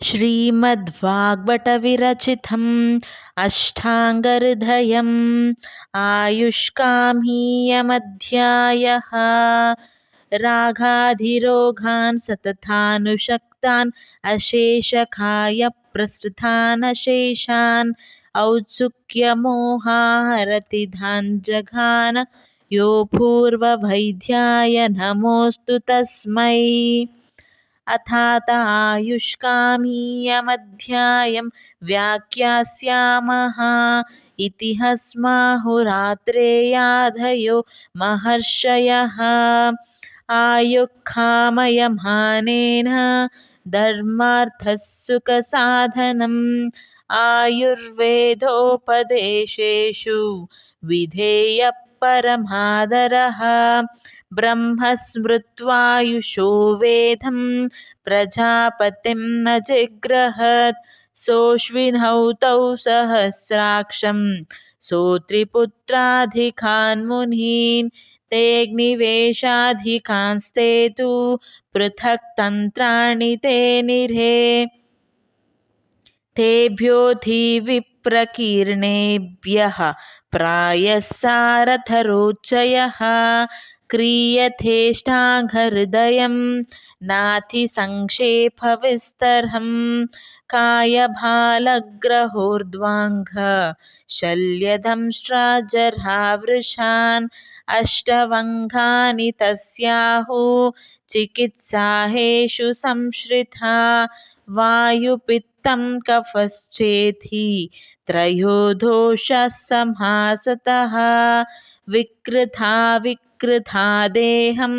श्रीमद्भागवतविरचितम् अष्टाङ्गहृदयम् आयुष्कामीयमध्यायः। रागाधिरोगान् सततानुषक्तान् अशेषकायप्रसृतान् अशेषान् औत्सुक्यमोहाहरति जघान यो पूर्ववैद्याय नमोऽस्तु तस्मै। अथातायुष्कामीयमध्यायं व्याख्यास्यामः। इतिहस्माहुरात्रेयाधयो महर्षयः आयुःकामयमानेन धर्मार्थसुखसाधनम् आयुर्वेदोपदेशेषु विधेयः परमादरः। ब्रह्मस्मृत्वायुषो वेदं प्रजापतिं न जिग्रहत् सोऽश्विनौ तौ सहस्राक्षं सोऽत्रिपुत्राधिकान् मुनीन् तेऽग्निवेशाधिकांस्ते तु पृथक् तन्त्राणि ते निरे तेभ्योऽधि विप्रकीर्णेभ्यः प्रायः सारथरोच्चयः क्रियतेष्टाङ्गहृदयं नातिसंक्षेपविस्तरम् कायभालग्रहोर्ध्वाङ्ग शल्यदंष्ट्राजरावृषान् अष्टवङ्गानि तस्याहुः चिकित्साहेषु संश्रिता वायुपित्तं कफश्चेति त्रयो दोषाः समासतः विकृता देहं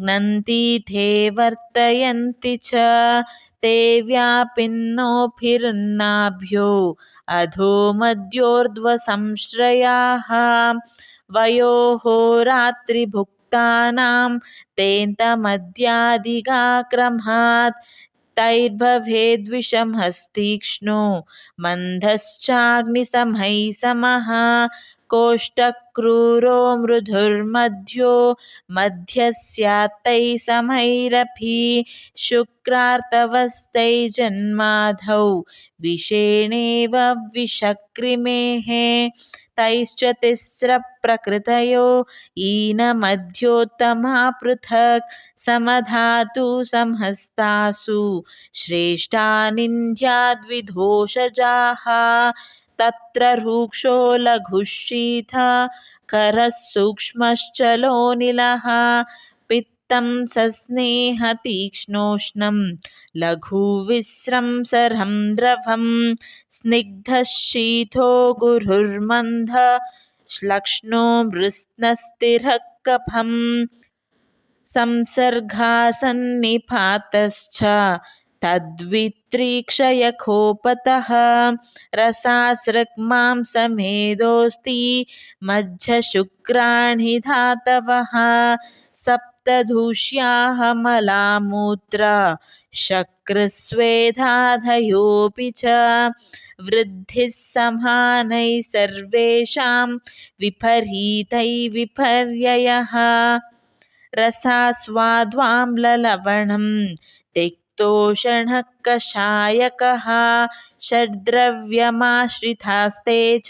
ग्नन्ति ते वर्तयन्ति च ते व्यापिन्नोभिरुन्नाभ्यो अधो मध्योर्ध्वसंश्रयाः वयोः रात्रिभुक्तानां तेऽन्तमद्यादिगाक्रमात् तैर्भवेद्विषमस्तीक्ष्णो मन्दश्चाग्निसमः समः कोष्ठक्रूरो मृदुर्मध्यो मध्यः स्यात्तैः समैरपि शुक्रार्तवस्तैर्जन्माधौ विषेणेव विषक्रिमेः तैश्च तिस्रप्रकृतयो ईनमध्योत्तमा पृथक् समधातु समहस्तासु श्रेष्ठा निन्द्याद्विदोषजाः तत्र रूक्षो लघुः शीतः करः सूक्ष्मश्चलोनिलः पित्तं सस्नेहतीक्ष्णोष्णं लघुविस्रंसरं द्रवं स्निग्धः शीतो गुरुर्मन्दः श्लक्ष्णो मृत्स्नस्थिरः कफम् संसर्गासन्निपातश्च तद्वित्रीक्षयकोपतः रसासृक्मांसमेधोऽस्ति मज्जशुक्राणि धातवः सप्तदूष्याः मलामूत्र शक्रस्वेधाधयोऽपि च वृद्धिः समानैः सर्वेषां विपरीतैः विपर्ययः रसास्वाद्वाम्ललवणं तिक्तोषणः कषायकः षड्द्रव्यमाश्रितास्ते च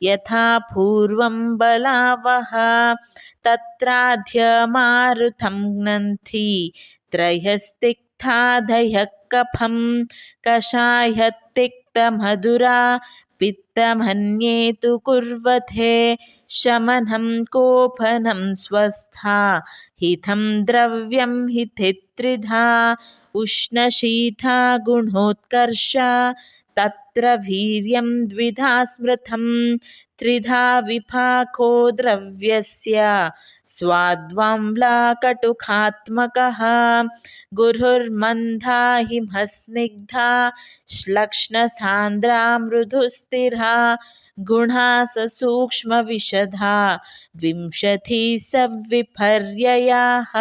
यथा पूर्वं बलावः तत्राध्यमारुतं ग्नन्ति त्रयस्तिक्तादयः कफं कषायतिक्तमधुरा पित्तमन्येतु कुर्वते शमनं कोपनं स्वस्था हितं द्रव्यं हितित्रिधा उष्णशीता गुणोत्कर्ष तत्र वीर्यं द्विधा स्मृतं त्रिधा विपाको द्रव्यस्य स्वाद्वाम्लाकटुकात्मकः गुरुर्मन्दा हिमस्निग्धा श्लक्ष्णसान्द्रा मृदुस्थिरा गुणा सूक्ष्मविशदा विंशतिः सविपर्ययाः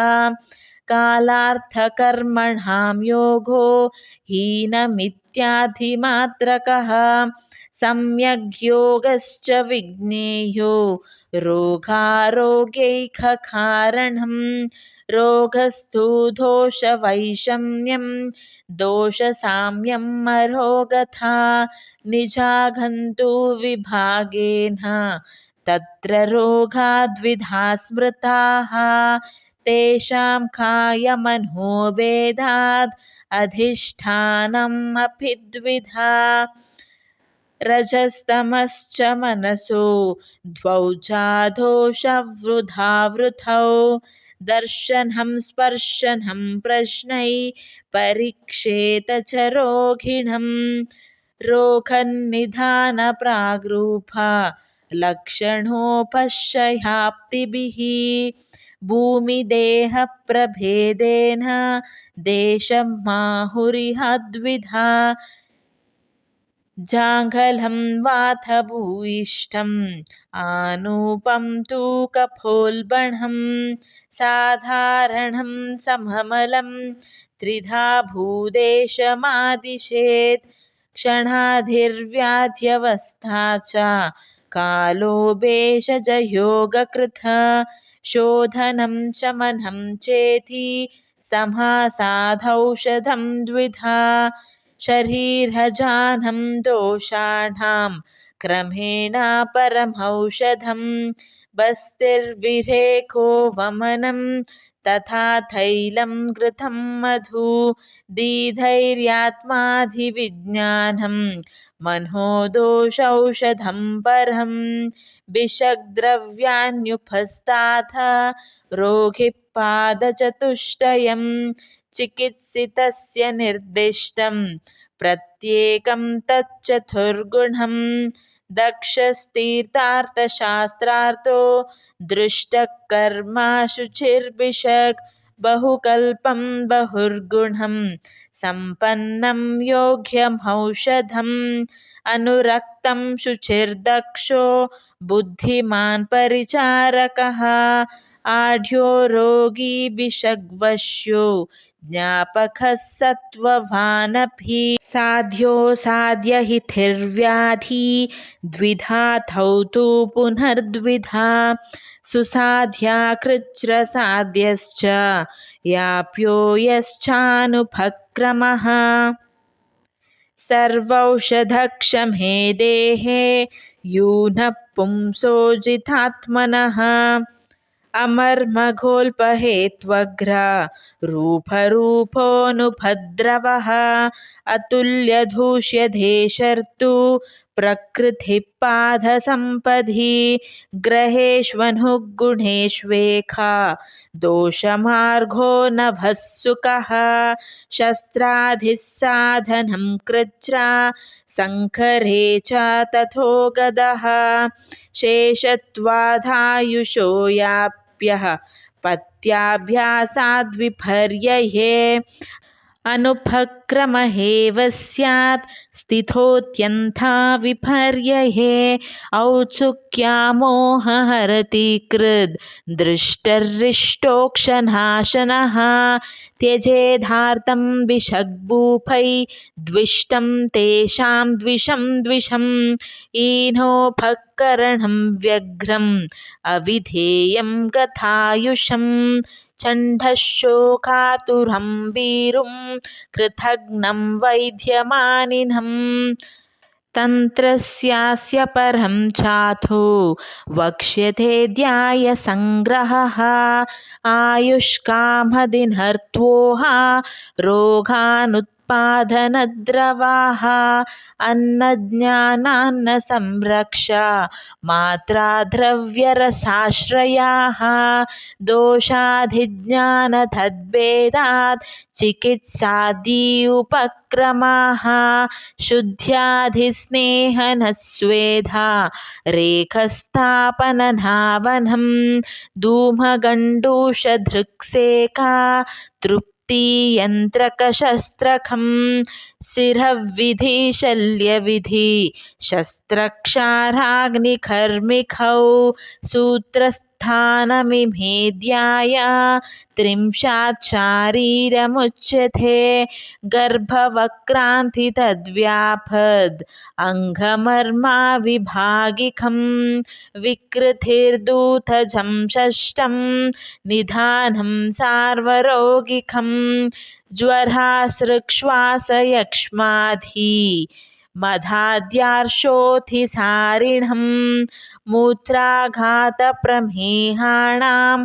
कालार्थकर्मणां योगो हीनमित्याधिमात्रकः सम्यग् योगश्च विज्ञेयो रोगारोग्यैककारणं रोगस्तु दोषवैषम्यं दोषसाम्यम् अरोगथा निजागन्तु विभागेन तत्र रोगा द्विधा स्मृताः तेषां कायमनोभेदाद् अधिष्ठानम् अपि द्विधा रजस्तमश्च मनसो द्वौ चादोषवृथावृथौ दर्शनं स्पर्शनं प्रश्नै परीक्षेत च रोगिणम् रोगनिधानप्राग्रूप लक्षणोपशयाप्तिभिः भूमिदेहप्रभेदेन देशमाहुरिह द्विधा जाङ्गलं वाथ भूयिष्ठम् आनूपं तु कपोल्बणं साधारणं सममलं त्रिधा भूदेशमादिशेत् क्षणाधिर्व्याध्यवस्था च कालो भेषजयोगकृत शोधनं शमनं चेति समासाधौषधं द्विधा शरीरजानं दोषाणां क्रमेण परमौषधं बस्तिर्विरेको वमनं तथा तैलं घृतं मधु दीधैर्यात्माधिविज्ञानं मनोदोषौषधं परं विषग्द्रव्यान्युपस्ताथ रोगिपादचतुष्टयं चिकित्सितस्य निर्दिष्टं प्रत्येकं तच्चतुर्गुणं दक्षस्तीर्थार्थशास्त्रार्थो दृष्टः कर्मा शुचिर्भिषक् बहुकल्पं बहुर्गुणं सम्पन्नं योग्यमौषधम् अनुरक्तं शुचिर्दक्षो बुद्धिमान् परिचारकः आढ्यो रोगी भिषग्वश्यो ज्ञापकः सत्त्ववानपि साध्यो साध्यहितिर्व्याधि द्विधा तौ तु पुनर्द्विधा सुसाध्या कृच्छ्रसाध्यश्च याप्यो यश्चानुपक्रमः सर्वौषधक्षमे देहे यूनः पुंसो जितात्मनः अमर्मघोल्पहेत्वग्र रूपरूपोऽनुपद्रवः अतुल्यधूष्यधेशर्तु प्रकृतिपादसम्पदि ग्रहेष्वनुगुणेष्वेका दोषमार्गो नभः सुखः शस्त्राधिः साधनं कृच्छ्रा सङ्करे च तथो गदः शेषत्वादायुषो याप्यः पत्याभ्यासाद्विपर्यये अनुपक्रमहेव स्यात् स्थितोऽत्यन्ता विपर्यये औत्सुक्यामोहहरति कृद् दृष्टरिष्टोक्षनाशनः त्यजेदार्तं विषग्भूपै द्विष्टं तेषां द्विषम् ईनोपकरणं व्यग्रम् अविधेयं गतायुषम् चण्डशोकातुरं वीरुं कृतघ्नं वैद्यमानिनम् तन्त्रस्यास्य परं चाथो वक्ष्यते ध्यायसङ्ग्रहः आयुष्कामदिनर्त्वोः रोगानुत्पादनद्रवाः अन्नज्ञानान्नसंरक्ष मात्रा द्रव्यरसाश्रयाः दोषाधिज्ञानतद्भेदात् चिकित्सादि उपक्रमाः शुद्ध्याधिस्नेहनस्वेधा रेखस्थापननावनं धूमगण्डूषधृक्सेका तृप्तियन्त्रकशस्त्रकं शिरविधि शस्त्रक्षाराग्निकर्मिकौ सूत्रस्थ उत्थानमिमेध्याय त्रिंशात् शारीरमुच्यते गर्भवक्रान्ति तद्व्यापद् अङ्गमर्मा विभागिकं विकृतिर्दूतजं षष्ठं निधानं सार्वरोगिकं ज्वरासृक्श्वासयक्ष्माधि मधाद्यार्शोऽधिसारिणं मूत्राघातप्रमेहाणां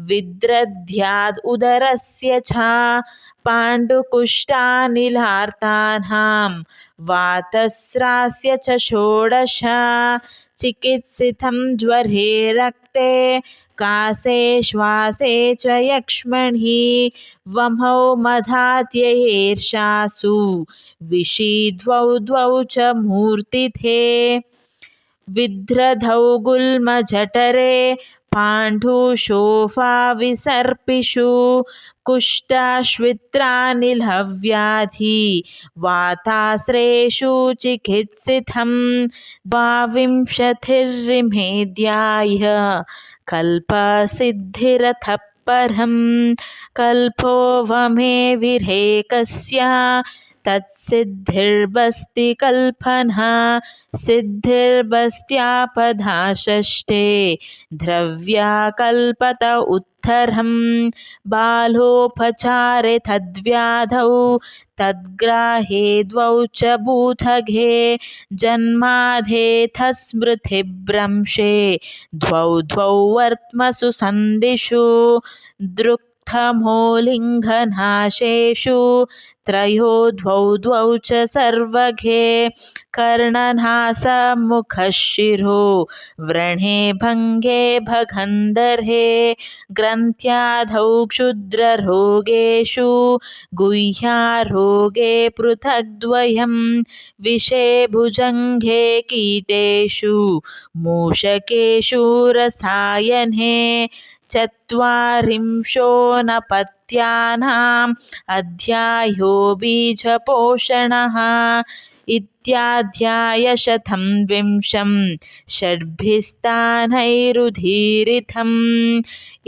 विद्रद्ध्याद् उदरस्य च पाण्डुकुष्ठानिलार्तानां वातस्रास्य च षोडश चिकित्सितं ज्वरे रक्ते कासे श्वासे च यक्ष्मणि वमौ मधात्ययेर्षासु विषि द्वौ च मूर्तिथे विध्रधौ गुल्मजठरे पाण्डुशोफाविसर्पिषु कुष्ठाश्वित्रानिलव्याधि वातास्रेषु चिकित्सितं द्वाविंशतिर्रिमेध्याय कल्पसिद्धिरतः परं कल्पो वमे विरेकस्य तत्सिद्धिर्बस्ति कल्पना सिद्धिर्बस्त्यापदा षष्ठे द्रव्या कल्पत उत्तरं बालोपचारे तद्व्याधौ तद्ग्राहे द्वौ च भूतघे जन्माधेथ स्मृतिभ्रंशे द्वौ वर्त्मसु सन्धिषु दृक्थमोलिङ्घनाशेषु त्रयो द्वौ च सर्वघे कर्णनासमुखः शिरो व्रणे भङ्गे भगन्धरे ग्रन्थ्याधौ क्षुद्ररोगेषु गुह्यारोगे पृथग्द्वयं विषे भुजङ्गे कीटेषु मूषकेषु रसायने चत्वारिंशोऽनपत्यानाम् अध्यायो बीजपोषणः इत्याध्यायशतं 20 षड्भिस्तानैरुदीरितम्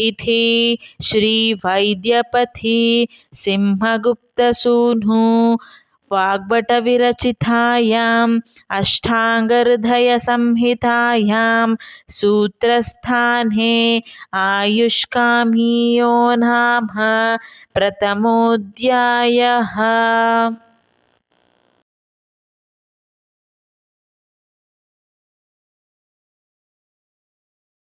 इति श्रीवैद्यपति सिंहगुप्तसूनु वाग्भटविरचितायाम् अष्टाङ्गहृदयसंहितायां सूत्रस्थाने आयुष्कामीयो नाम प्रथमोऽध्यायः।